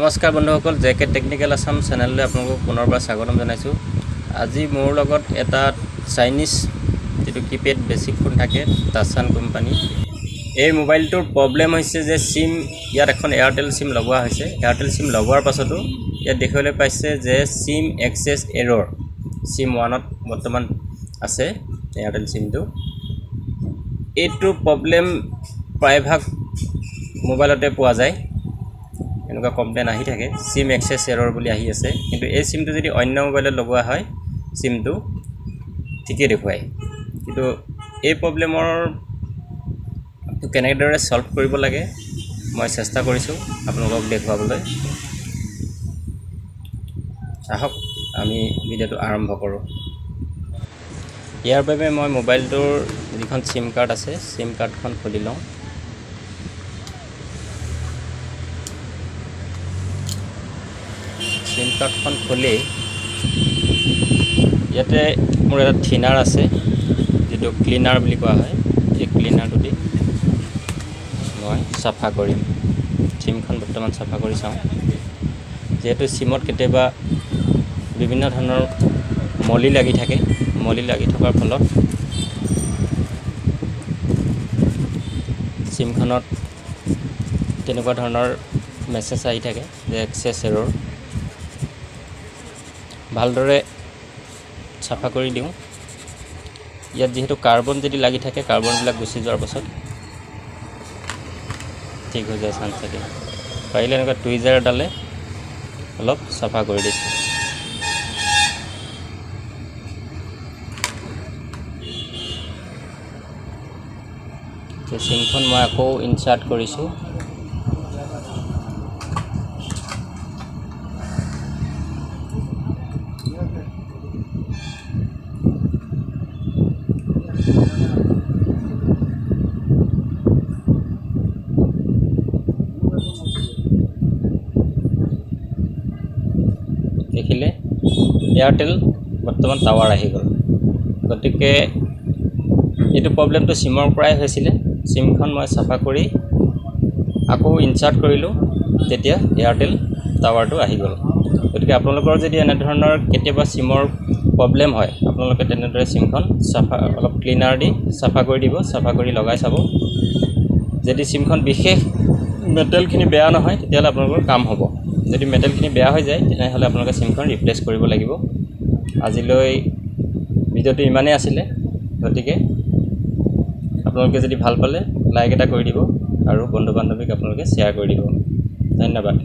নমস্কাৰ বন্ধুসকল, JK technical Assam চেনেললৈ আপোনালোকক পুনৰবাৰ স্বাগতম জনাইছোঁ। আজি মোৰ লগত এটা চাইনিজ যেটো কিপ্যাড বেসিক ফোন থাকে টাচান কোম্পানী। এই মোবাইলটোৰ প্ৰবলেম হৈছে যে সিম ইয়াত এখন এয়াৰটেল সিম লগোৱা হৈছে। এয়াৰটেল সিম লগোৱাৰ পাছতো ইয়াত দেখিবলৈ পাইছে যে সিম এক্সেছ এৰৰ। সিম 1ত বৰ্তমান আছে এয়াৰটেল সিমটো। এইটো প্ৰবলেম প্ৰায়ভাগ মোবাইলতে পোৱা যায়। এনেকুৱা কমপ্লেইন আহি থাকে সিম এক্সেছ এৰৰ বুলি আহি আছে, কিন্তু এই সিমটো যদি অন্য মোবাইলত লগোৱা হয় সিমটো ঠিকই দেখুৱায়। কিন্তু এই প্ৰবলেমৰ কেনেদৰে সলভ কৰিব লাগে মই চেষ্টা কৰিছোঁ আপোনালোকক দেখুৱাবলৈ। আহক আমি ভিডিঅ'টো আৰম্ভ কৰোঁ। ইয়াৰ বাবে মই মোবাইলটোৰ যিখন সিম কাৰ্ড আছে সিম কাৰ্ডখন খুলি লওঁ। সিম কাৰ্ডখন খুলি ইয়াতে মোৰ এটা থিনাৰ আছে যেটো ক্লিনাৰ বুলি কোৱা হয়। এই ক্লিনাৰটো দি মই সাফা কৰিম। সিমখন বৰ্তমান সাফা কৰি চাওঁ। যেহেতু সিমত কেতিয়াবা বিভিন্ন ধৰণৰ মলি লাগি থাকে, মলি লাগি থকাৰ ফলত সিমখনত তেনেকুৱা ধৰণৰ মেছেজ আহি থাকে যে এক্সেছ এৰৰ। ভালদৰে সাফা কৰি দিওঁ। ইয়াত যেহেতু কাৰ্বন যদি লাগি থাকে কাৰ্বনবিলাক গুচি যোৱাৰ পাছত ঠিক হৈ যায় চান্স থাকে। পাৰিলে এনেকুৱা টুইজাৰ এডালে অলপ সাফা কৰি দিছোঁ। সিমখন মই আকৌ ইনচাৰ্ট কৰিছোঁ। দেখিলে এয়াৰটেল বৰ্তমান টাৱাৰ আহি গ'ল। গতিকে এইটো প্ৰবলেমটো সিমৰ পৰাই হৈছিলে। সিমখন মই সাফা কৰি আকৌ ইনচাৰ্ট কৰিলোঁ, তেতিয়া এয়াৰটেল টাৱাৰটো আহি গ'ল। গতিকে আপোনালোকৰ যদি এনে ধৰণৰ কেতিয়াবা সিমৰ প্ৰবলেম হয় আপোনালোকে তেনেদৰে সিমখন সাফা অলপ ক্লিনাৰ দি সাফা কৰি দিব। সাফা কৰি লগাই চাব। যদি সিমখন বিশেষ মেটেলখিনি বেয়া নহয় তেতিয়াহ'লে আপোনালোকৰ কাম হ'ব। যদি মেটেলখিনি বেয়া হৈ যায় তেনেহ'লে আপোনালোকে সিমখন ৰিপ্লেচ কৰিব লাগিব। আজিলৈ ভিডিঅ'টো ইমানেই আছিলে। গতিকে আপোনালোকে যদি ভাল পালে লাইক এটা কৰি দিব আৰু বন্ধু বান্ধৱীক আপোনালোকে শ্বেয়াৰ কৰি দিব। ধন্যবাদ।